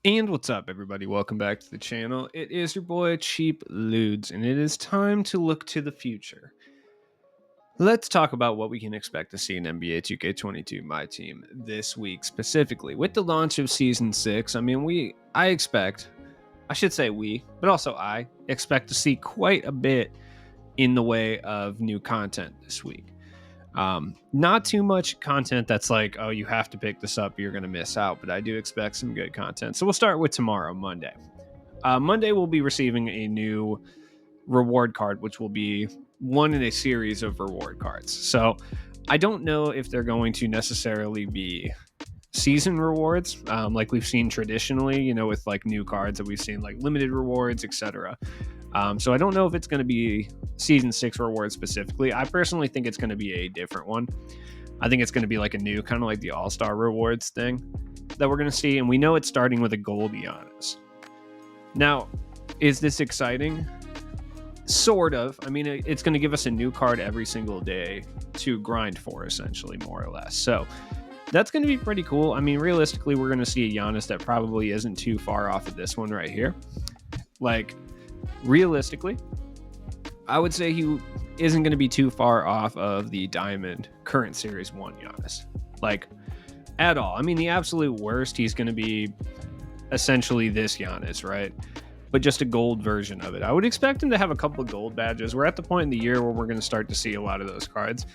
And what's up, everybody? Welcome back to the channel. It is your boy Cheap Ludes, and it is time to look to the future. Let's talk about what we can expect to see in NBA 2K22 My Team this week specifically. With the launch of Season 6, I should say we, but also I expect to see quite a bit in the way of new content this week. Not too much content that's like, oh, you have to pick this up, you're going to miss out, but I do expect some good content. So we'll start with tomorrow, Monday. Monday, we'll be receiving a new reward card, which will be one in a series of reward cards. So I don't know if they're going to necessarily be season rewards, like we've seen traditionally, with like new cards that we've seen, like limited rewards, etc. So I don't know if it's going to be season 6 rewards specifically. I personally think it's going to be a different one. I think it's going to be like a new kind of like the all-star rewards thing that we're going to see, and we know it's starting with a gold Giannis. Now, is this exciting? Sort of. I mean, it's going to give us a new card every single day to grind for, essentially, more or less. So that's going to be pretty cool. I mean, realistically, we're going to see a Giannis that probably isn't too far off of this one right here. Like, realistically, I would say he isn't going to be too far off of the Diamond current Series 1 Giannis. Like, at all. I mean, the absolute worst, he's going to be essentially this Giannis, right? But just a gold version of it. I would expect him to have a couple of gold badges. We're at the point in the year where we're going to start to see a lot of those cards.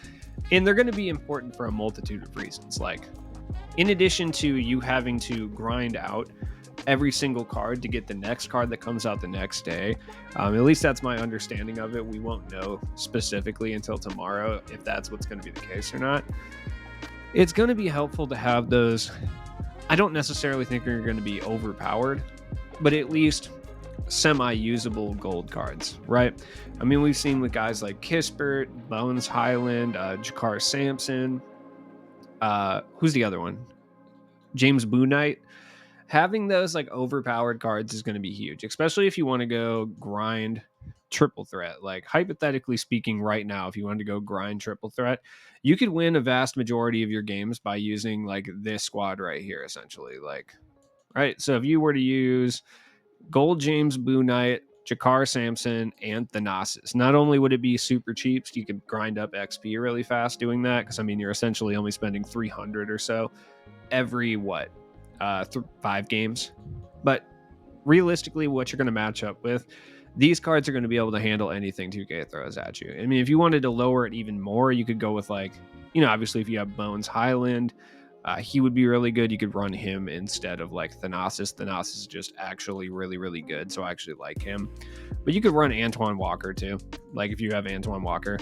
And they're going to be important for a multitude of reasons. Like, in addition to you having to grind out every single card to get the next card that comes out the next day, at least that's my understanding of it. We won't know specifically until tomorrow if that's what's going to be the case or not. It's going to be helpful to have those. I don't necessarily think they're going to be overpowered, but at least semi-usable gold cards, right? I mean, we've seen with guys like Kispert, Bones Highland, Jakar Sampson. Who's the other one? James Boonite. Having those like overpowered cards is going to be huge, especially if you want to go grind triple threat. Like, hypothetically speaking, right now, if you wanted to go grind triple threat, you could win a vast majority of your games by using like this squad right here, essentially. Like, right. So if you were to use Gold James Boonite, Jakar Sampson, and Thanasis. Not only would it be super cheap, so you could grind up XP really fast doing that, because I mean, you're essentially only spending 300 or so every 5 games. But realistically, what you're going to match up with, these cards are going to be able to handle anything 2K throws at you. I mean, if you wanted to lower it even more, you could go with like, obviously if you have Bones Highland, he would be really good. You could run him instead of like Thanasis. Thanasis is just actually really, really good. So I actually like him. But you could run Antoine Walker too. Like, if you have Antoine Walker,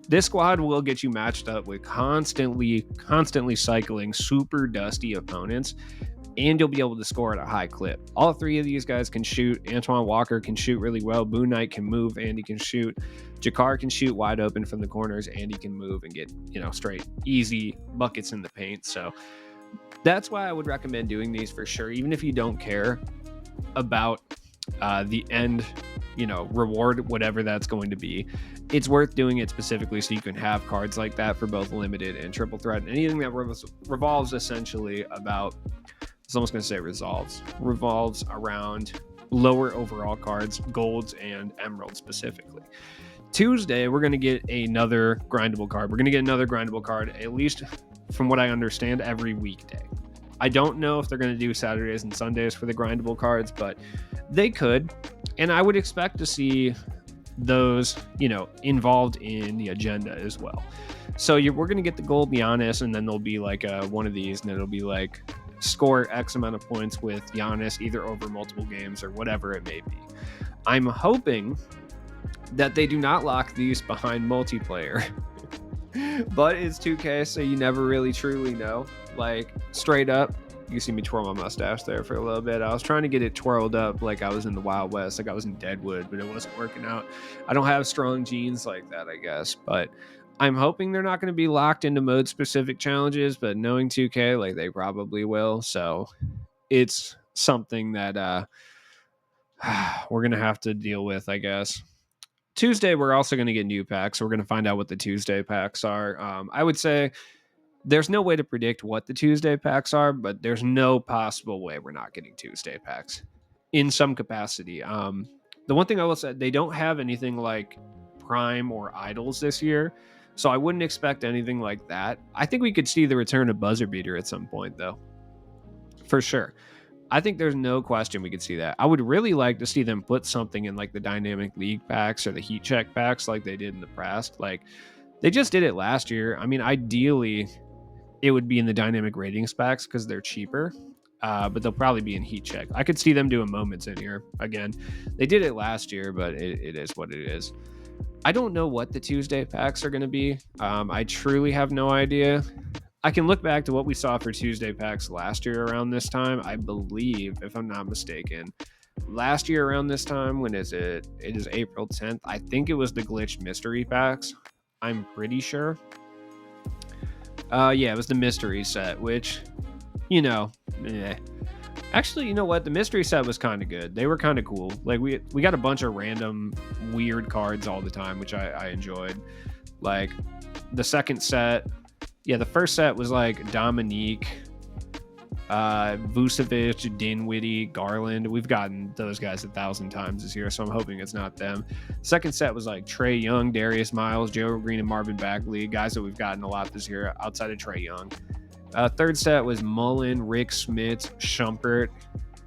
this squad will get you matched up with constantly cycling super dusty opponents, and you'll be able to score at a high clip. All 3 of these guys can shoot. Antoine Walker can shoot really well. Boone Knight can move and he can shoot. Jakar can shoot wide open from the corners and he can move and get, straight easy buckets in the paint. So that's why I would recommend doing these for sure, even if you don't care about the end, reward, whatever that's going to be. It's worth doing it specifically so you can have cards like that for both limited and triple threat. And anything that revolves essentially about, I was almost going to say revolves around lower overall cards, golds and emeralds specifically. Tuesday, we're going to get another grindable card. We're going to get another grindable card, at least from what I understand, every weekday. I don't know if they're going to do Saturdays and Sundays for the grindable cards, but they could. And I would expect to see those, involved in the agenda as well. So we're going to get the gold Giannis, and then there'll be like one of these, and it'll be like score X amount of points with Giannis, either over multiple games or whatever it may be. I'm hoping that they do not lock these behind multiplayer. But it's 2K, so you never really truly know. Like, straight up, you see me twirl my mustache there for a little bit. I was trying to get it twirled up like I was in the Wild West, like I was in Deadwood, but it wasn't working out. I don't have strong genes like that, I guess. But I'm hoping they're not going to be locked into mode-specific challenges, but knowing 2K, like, they probably will. So it's something that we're going to have to deal with, I guess. Tuesday, we're also going to get new packs. So we're going to find out what the Tuesday packs are. I would say There's no way to predict what the Tuesday packs are, but there's no possible way we're not getting Tuesday packs in some capacity. The one thing I will say, they don't have anything like Prime or Idols this year, so I wouldn't expect anything like that. I think we could see the return of Buzzer Beater at some point, though, for sure. I think there's no question we could see that. I would really like to see them put something in like the Dynamic League packs or the Heat Check packs like they did in the past. Like they just did it last year. I mean, ideally, it would be in the Dynamic Ratings packs because they're cheaper. But they'll probably be in Heat Check. I could see them doing moments in here again. They did it last year, but it is what it is. I don't know what the Tuesday packs are going to be. I truly have no idea. I can look back to what we saw for Tuesday packs last year around this time. I believe, if I'm not mistaken, last year around this time, when is it? It is April 10th. I think it was the Glitch Mystery packs. I'm pretty sure. Yeah, it was the mystery set, which, you know, eh. Actually, you know what? The mystery set was kind of good. They were kind of cool. Like we got a bunch of random weird cards all the time, which I enjoyed. Like the second set, yeah, the first set was like Dominique, Vucevic, Dinwiddie, Garland. We've gotten those guys 1,000 times this year, so I'm hoping it's not them. Second set was like Trae Young, Darius Miles, Joe Green, and Marvin Bagley, guys that we've gotten a lot this year outside of Trae Young. Third set was Mullen, Rick Smith, Shumpert,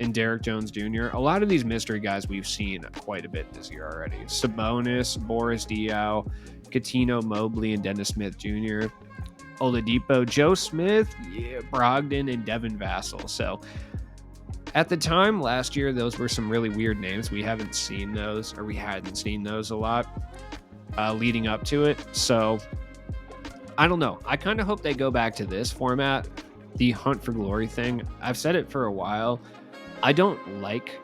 and Derek Jones Jr. A lot of these mystery guys we've seen quite a bit this year already. Sabonis, Boris Diaw, Coutinho, Mobley, and Dennis Smith Jr., Oladipo, Joe Smith, yeah, Brogdon, and Devin Vassell. So at the time last year, those were some really weird names. We hadn't seen those a lot leading up to it. So I don't know. I kind of hope they go back to this format, the Hunt for Glory thing. I've said it for a while. I don't like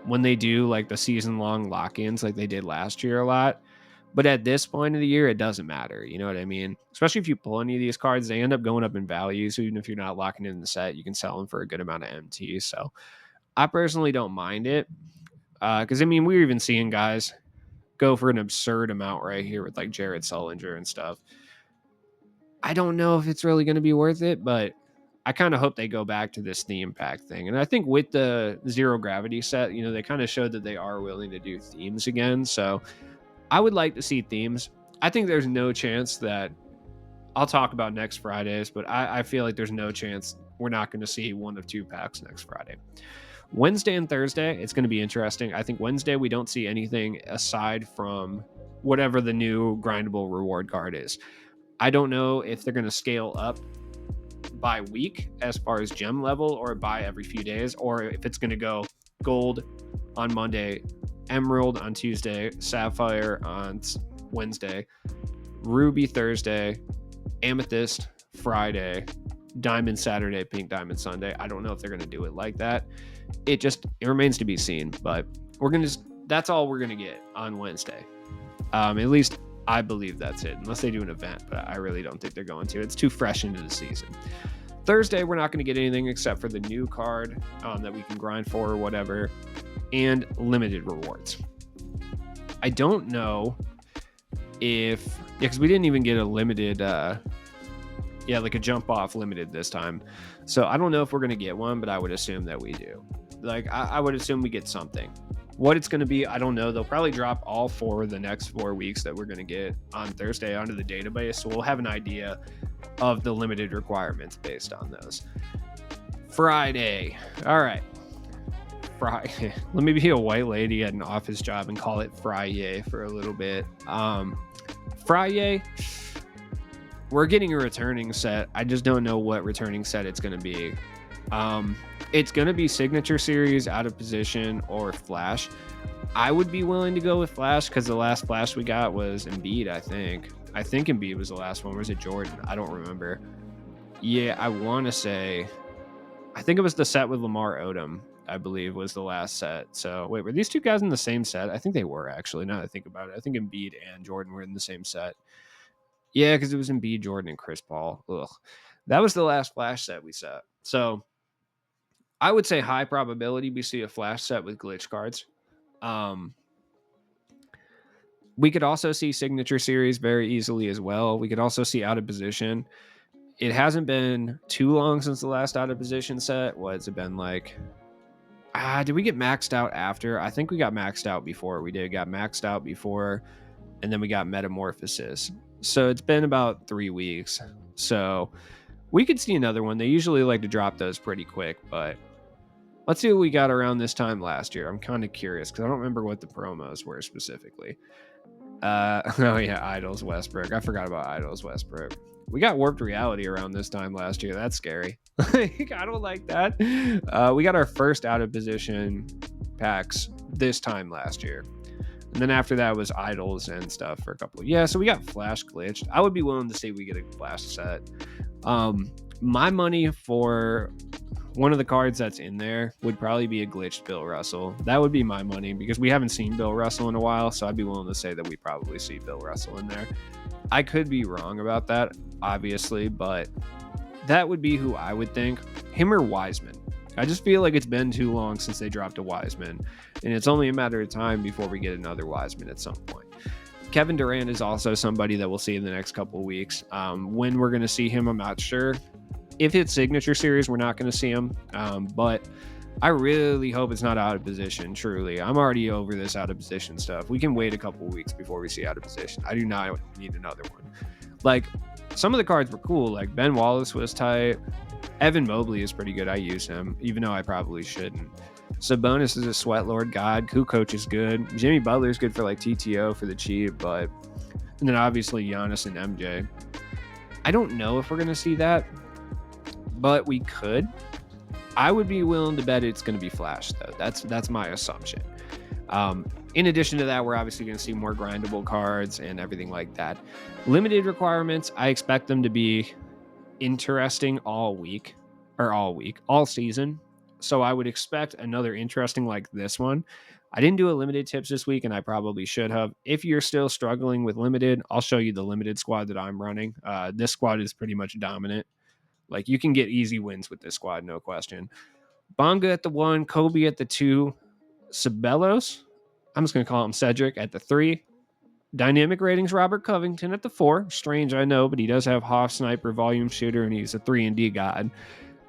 when they do like the season-long lock-ins like they did last year a lot. But at this point of the year, it doesn't matter. You know what I mean? Especially if you pull any of these cards, they end up going up in value. So even if you're not locking in the set, you can sell them for a good amount of MT. So I personally don't mind it. Because, I mean, we're even seeing guys go for an absurd amount right here with like Jared Sullinger and stuff. I don't know if it's really going to be worth it, but I kind of hope they go back to this theme pack thing. And I think with the Zero Gravity set, you know, they kind of showed that they are willing to do themes again. So I would like to see themes. I think there's no chance that I'll talk about next Fridays, but I feel like there's no chance we're not going to see one of two packs next Friday. Wednesday and Thursday, it's going to be interesting. I think Wednesday we don't see anything aside from whatever the new grindable reward card is. I don't know if they're going to scale up by week as far as gem level or by every few days, or if it's going to go gold on Monday, Emerald on Tuesday, Sapphire on Wednesday, Ruby Thursday, Amethyst Friday, Diamond Saturday, Pink Diamond Sunday. I don't know if they're going to do it like that. It remains to be seen, but that's all we're going to get on Wednesday. At least I believe that's it, unless they do an event, but I really don't think they're going to. It's too fresh into the season. Thursday, we're not going to get anything except for the new card that we can grind for or whatever, and limited rewards. I don't know if, because we didn't even get a limited, like a jump off limited this time. So I don't know if we're going to get one, but I would assume that we do. Like, I would assume we get something. What it's going to be, I don't know. They'll probably drop all for the next 4 weeks that we're going to get on Thursday onto the database. So we'll have an idea of the limited requirements based on those. Friday. All right. Friday. Let me be a white lady at an office job and call it Friday for a little bit. Friday. We're getting a returning set. I just don't know what returning set it's going to be. It's going to be Signature Series, Out of Position, or Flash. I would be willing to go with Flash because the last Flash we got was Embiid, I think. I think Embiid was the last one. Or was it Jordan? I don't remember. Yeah, I want to say... I think it was the set with Lamar Odom, I believe, was the last set. So, wait, were these two guys in the same set? I think they were, actually, now that I think about it. I think Embiid and Jordan were in the same set. Yeah, because it was Embiid, Jordan, and Chris Paul. Ugh. That was the last Flash set we set. So, I would say high probability we see a Flash set with glitch cards. We could also see Signature Series very easily as well. We could also see Out of Position. it hasn't been too long since the last out of position set. What's it been like? Did we get maxed out after? I think we got maxed out before. We did got maxed out before, and then we got metamorphosis. So it's been about 3 weeks. So we could see another one. They usually like to drop those pretty quick, but let's see what we got around this time last year. I'm kind of curious because I don't remember what the promos were specifically. Oh yeah, Idols Westbrook. I forgot about Idols Westbrook. We got Warped Reality around this time last year. That's scary. I don't like that. We got our first out of position packs this time last year. And then after that was Idols and stuff for a couple. Yeah, so we got Flash glitched. I would be willing to say we get a Flash set. My money for one of the cards that's in there would probably be a glitched Bill Russell. That would be my money because we haven't seen Bill Russell in a while, so I'd be willing to say that we probably see Bill Russell in there. I could be wrong about that, obviously, but that would be who I would think. Him or Wiseman. I just feel like it's been too long since they dropped a Wiseman, and it's only a matter of time before we get another Wiseman at some point. Kevin Durant is also somebody that we'll see in the next couple of weeks. When we're going to see him, I'm not sure. If it's Signature Series, we're not going to see him, but I really hope it's not out of position, truly. I'm already over this out of position stuff. We can wait a couple of weeks before we see out of position. I do not need another one. Like, some of the cards were cool. Like, Ben Wallace was tight. Evan Mobley is pretty good. I use him, even though I probably shouldn't. Sabonis is a sweat lord god. Kukoc is good. Jimmy Butler is good for, like, TTO for the cheap, but... And then, obviously, Giannis and MJ. I don't know if we're going to see that, but we could. I would be willing to bet it's going to be Flash, though. That's my assumption. In addition to that, we're obviously going to see more grindable cards and everything like that. Limited requirements, I expect them to be interesting all season. So I would expect another interesting like this one. I didn't do a limited tips this week, and I probably should have. If you're still struggling with limited, I'll show you the limited squad that I'm running. This squad is pretty much dominant. Like, you can get easy wins with this squad, no question. Bonga at the 1, Kobe at the 2, Ceballos, I'm just going to call him Cedric, at the 3. Dynamic ratings, Robert Covington at the 4. Strange, I know, but he does have Hoff Sniper, Volume Shooter, and he's a 3-and-D god.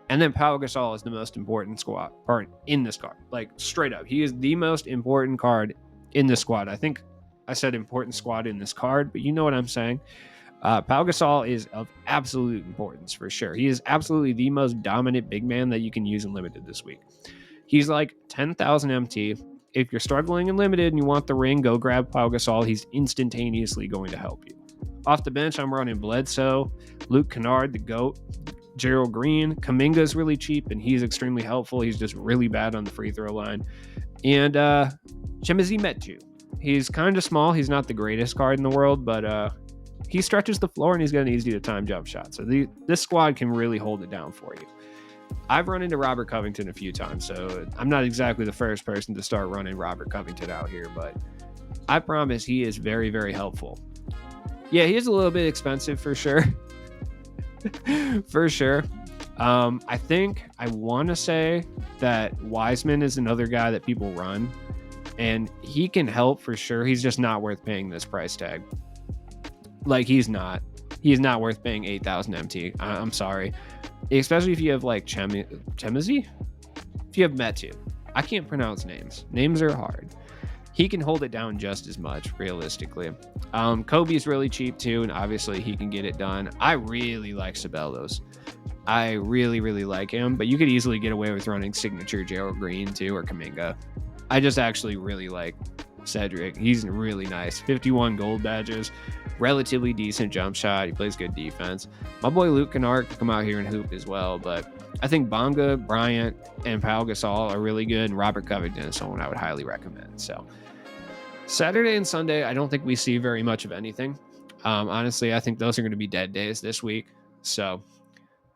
And then Pau Gasol is the most important squad part in this card. Like, straight up. He is the most important card in this squad. I think I said important squad in this card, but you know what I'm saying. Pau Gasol is of absolute importance for sure. He is absolutely the most dominant big man that you can use in limited this week. He's like 10,000 MT. If you're struggling in limited and you want the ring, go grab Pau Gasol. He's instantaneously going to help you. Off the bench, I'm running Bledsoe, Luke Kennard, the GOAT, Gerald Green. Kuminga is really cheap and he's extremely helpful. He's just really bad on the free throw line. And Chimezie Metu. He's kind of small. He's not the greatest card in the world, but he stretches the floor and he's got an easy to time jump shot. So this squad can really hold it down for you. I've run into Robert Covington a few times, so I'm not exactly the first person to start running Robert Covington out here, but I promise he is very, very helpful. Yeah, he is a little bit expensive for sure. For sure. I think I want to say that Wiseman is another guy that people run, and he can help for sure. He's just not worth paying this price tag. Like, he's not worth paying 8,000 MT. I'm sorry. Especially if you have like Chimezie? If you have Metu. I can't pronounce names. Names are hard. He can hold it down just as much, realistically. Kobe's really cheap too, and obviously he can get it done. I really like Ceballos. I really, really like him, but you could easily get away with running signature Gerald Green too, or Kuminga. I just actually really like Cedric. He's really nice. 51 gold badges, relatively decent jump shot. He plays good defense. My boy Luke Kennard can come out here and hoop as well, but I think Bonga, Bryant, and Pau Gasol are really good, and Robert Covington is someone I would highly recommend. So Saturday and Sunday, I don't think we see very much of anything. Honestly, I think those are going to be dead days this week. So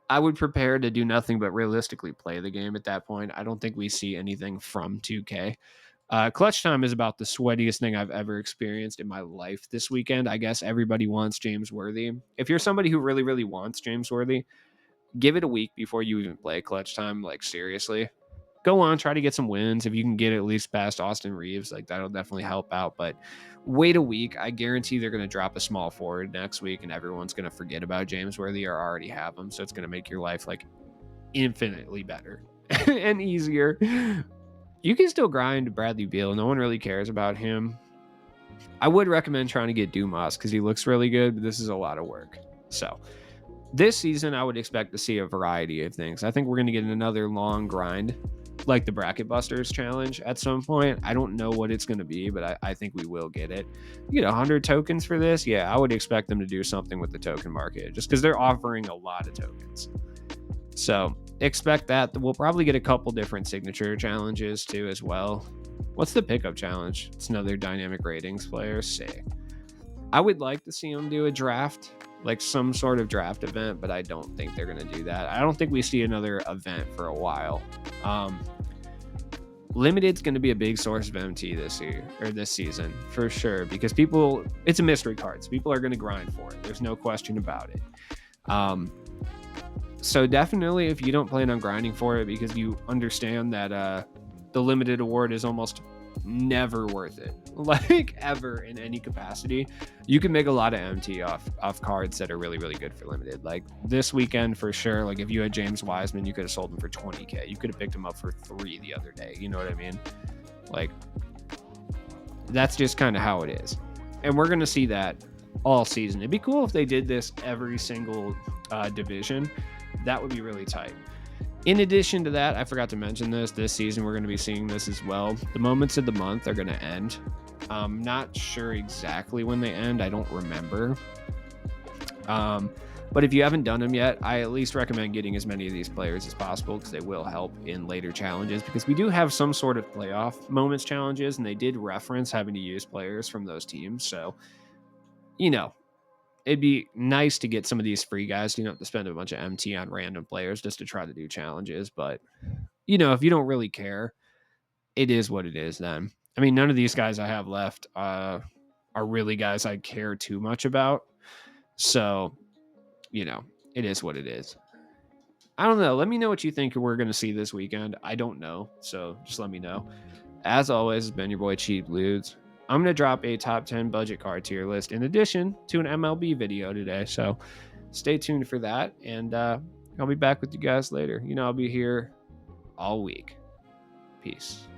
I would prepare to do nothing but realistically play the game at that point. I don't think we see anything from 2K. Clutch time is about the sweatiest thing I've ever experienced in my life this weekend. I guess everybody wants James Worthy. If you're somebody who really, really wants James Worthy, give it a week before you even play clutch time, like seriously. go on, try to get some wins. If you can get at least past Austin Reeves, like that'll definitely help out. But wait a week. I guarantee they're going to drop a small forward next week, and everyone's going to forget about James Worthy or already have him. So it's going to make your life like infinitely better and easier. You can still grind Bradley Beal. No one really cares about him. I would recommend trying to get Dumas because he looks really good, but this is a lot of work. So this season, I would expect to see a variety of things. I think we're going to get another long grind like the Bracket Busters challenge at some point. I don't know what it's going to be, but I think we will get it. You get 100 tokens for this. Yeah, I would expect them to do something with the token market just because they're offering a lot of tokens. So expect that. We'll probably get a couple different signature challenges too as well. What's the pickup challenge? It's another dynamic ratings player. Sick. I would like to see them do a draft, like some sort of draft event, but I don't think they're going to do that. I don't think we see another event for a while. Limited's going to be a big source of MT this year or this season for sure because people, it's a mystery card. So people are going to grind for it. There's no question about it. So definitely if you don't plan on grinding for it because you understand that the limited award is almost never worth it, like ever in any capacity, you can make a lot of MT off cards that are really, really good for limited. Like this weekend for sure, like if you had James Wiseman, you could have sold him for 20k. You could have picked him up for 3 the other day. You know what I mean? Like that's just kind of how it is. And we're going to see that all season. It'd be cool if they did this every single division. That would be really tight. In addition to that, I forgot to mention this season, we're going to be seeing this as well. The moments of the month are going to end. I'm not sure exactly when they end. I don't remember. But if you haven't done them yet, I at least recommend getting as many of these players as possible because they will help in later challenges because we do have some sort of playoff moments challenges and they did reference having to use players from those teams. So, you know, it'd be nice to get some of these free guys. You don't have to spend a bunch of MT on random players just to try to do challenges. But, you know, if you don't really care, it is what it is then. I mean, none of these guys I have left are really guys I care too much about. So, you know, it is what it is. I don't know. Let me know what you think we're going to see this weekend. I don't know. So just let me know. As always, it's been your boy Cheap Ludes. I'm going to drop a top 10 budget card tier list in addition to an MLB video today. So stay tuned for that. And I'll be back with you guys later. You know, I'll be here all week. Peace.